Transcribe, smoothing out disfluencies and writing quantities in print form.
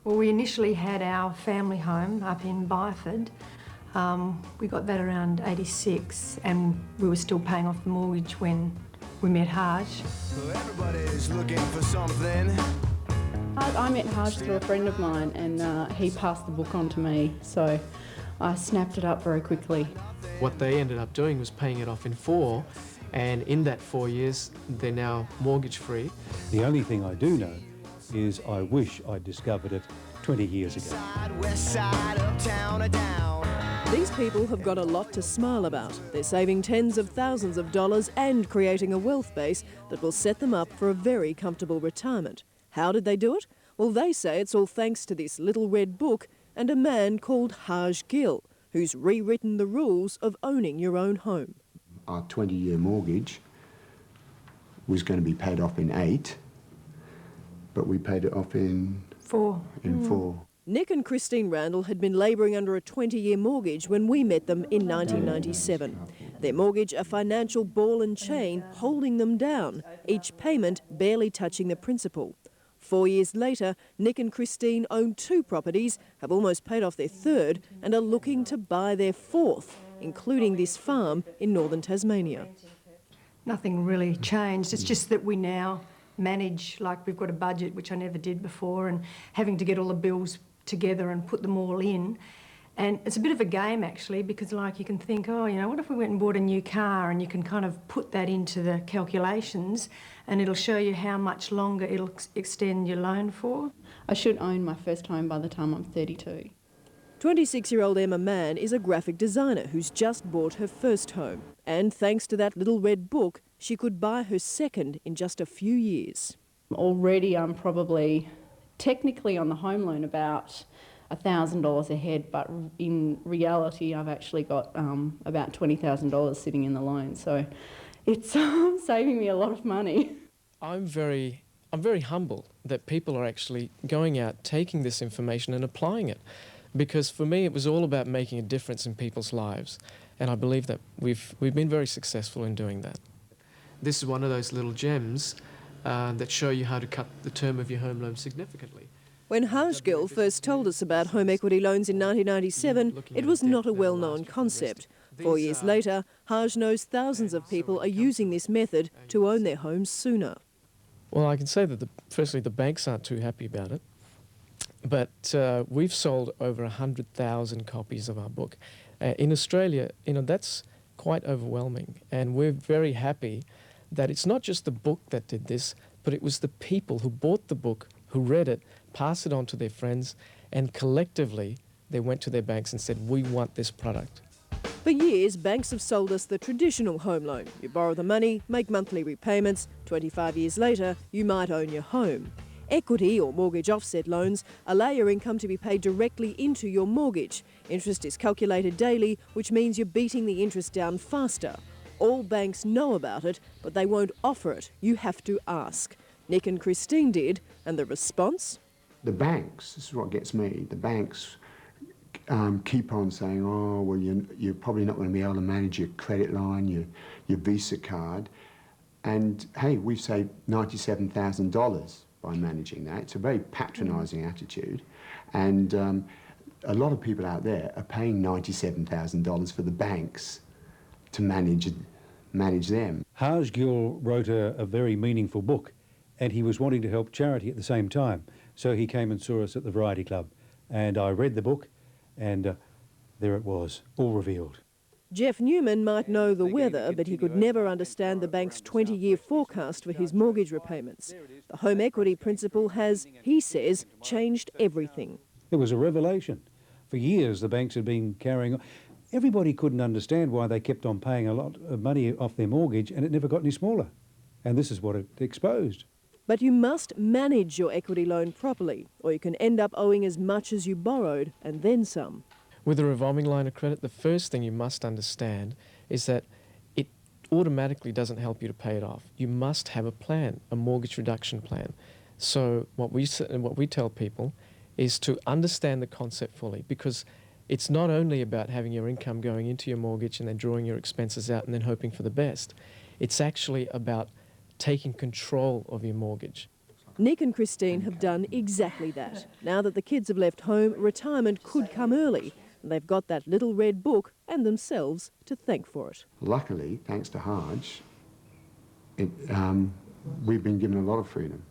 Well, we initially had our family home up in Byford. We got that around 86 and we were still paying off the mortgage when we met Haj. Everybody's looking for something. I met Haj through a friend of mine and he passed the book on to me, so I snapped it up very quickly. What they ended up doing was paying it off in 4, and in that 4 years they're now mortgage free. The only thing I do know is I wish I'd discovered it 20 years ago. West side, uptown or down. These people have got a lot to smile about. They're saving tens of thousands of dollars and creating a wealth base that will set them up for a very comfortable retirement. How did they do it? Well, they say it's all thanks to this little red book and a man called Haj Gill, who's rewritten the rules of owning your own home. Our 20-year mortgage was going to be paid off in 8, but we paid it off in 4. 4. Nick and Christine Randall had been labouring under a 20-year mortgage when we met them in 1997. Their mortgage a financial ball and chain holding them down, each payment barely touching the principal. 4 years later, Nick and Christine own 2 properties, have almost paid off their 3rd and are looking to buy their 4th, including this farm in northern Tasmania. Nothing really changed. It's just that we now manage, like we've got a budget, which I never did before, and having to get all the bills together and put them all in. And it's a bit of a game actually, because like you can think, oh, you know, what if we went and bought a new car, and you can kind of put that into the calculations and it'll show you how much longer it'll extend your loan for. I should own my first home by the time I'm 32. 26-year-old Emma Mann is a graphic designer who's just bought her first home. And thanks to that little red book, she could buy her second in just a few years. Already I'm probably technically on the home loan about $1,000 ahead, but in reality I've actually got about $20,000 sitting in the loan, so it's saving me a lot of money. I'm very humble that people are actually going out, taking this information and applying it, because for me it was all about making a difference in people's lives, and I believe that we've been very successful in doing that. This is one of those little gems that show you how to cut the term of your home loan significantly. When Haj Gill first told us about home equity loans in 1997, it was not a well-known concept. 4 years later, Haj knows thousands of people are using this method to own their homes sooner. Well, I can say that firstly, the banks aren't too happy about it, but we've sold over 100,000 copies of our book. In Australia, you know, that's quite overwhelming, and we're very happy that it's not just the book that did this, but it was the people who bought the book, who read it, passed it on to their friends, and collectively they went to their banks and said, we want this product. For years, banks have sold us the traditional home loan. You borrow the money, make monthly repayments. 25 years later, you might own your home. Equity or mortgage offset loans allow your income to be paid directly into your mortgage. Interest is calculated daily, which means you're beating the interest down faster. All banks know about it, but they won't offer it. You have to ask. Nick and Christine did, and the response? The banks, this is what gets me, the banks keep on saying, oh, well, you're probably not going to be able to manage your credit line, your Visa card. And hey, we've saved $97,000 by managing that. It's a very patronising attitude. And a lot of people out there are paying $97,000 for the banks to manage them. Haj Gill wrote a very meaningful book, and he was wanting to help charity at the same time. So he came and saw us at the Variety Club, and I read the book, and there it was, all revealed. Jeff Newman might know the weather, but he could never understand the bank's 20-year forecast for his mortgage repayments. The home equity principle has, he says, changed everything. It was a revelation. For years, the banks had been carrying on. Everybody couldn't understand why they kept on paying a lot of money off their mortgage, and it never got any smaller. And this is what it exposed. But you must manage your equity loan properly, or you can end up owing as much as you borrowed and then some. With a revolving line of credit, the first thing you must understand is that it automatically doesn't help you to pay it off. You must have a plan, a mortgage reduction plan. So what we tell people is to understand the concept fully, because it's not only about having your income going into your mortgage and then drawing your expenses out and then hoping for the best. It's actually about taking control of your mortgage. Nick and Christine have done exactly that. Now that the kids have left home, retirement could come early. They've got that little red book and themselves to thank for it. Luckily, thanks to Haj, we've been given a lot of freedom.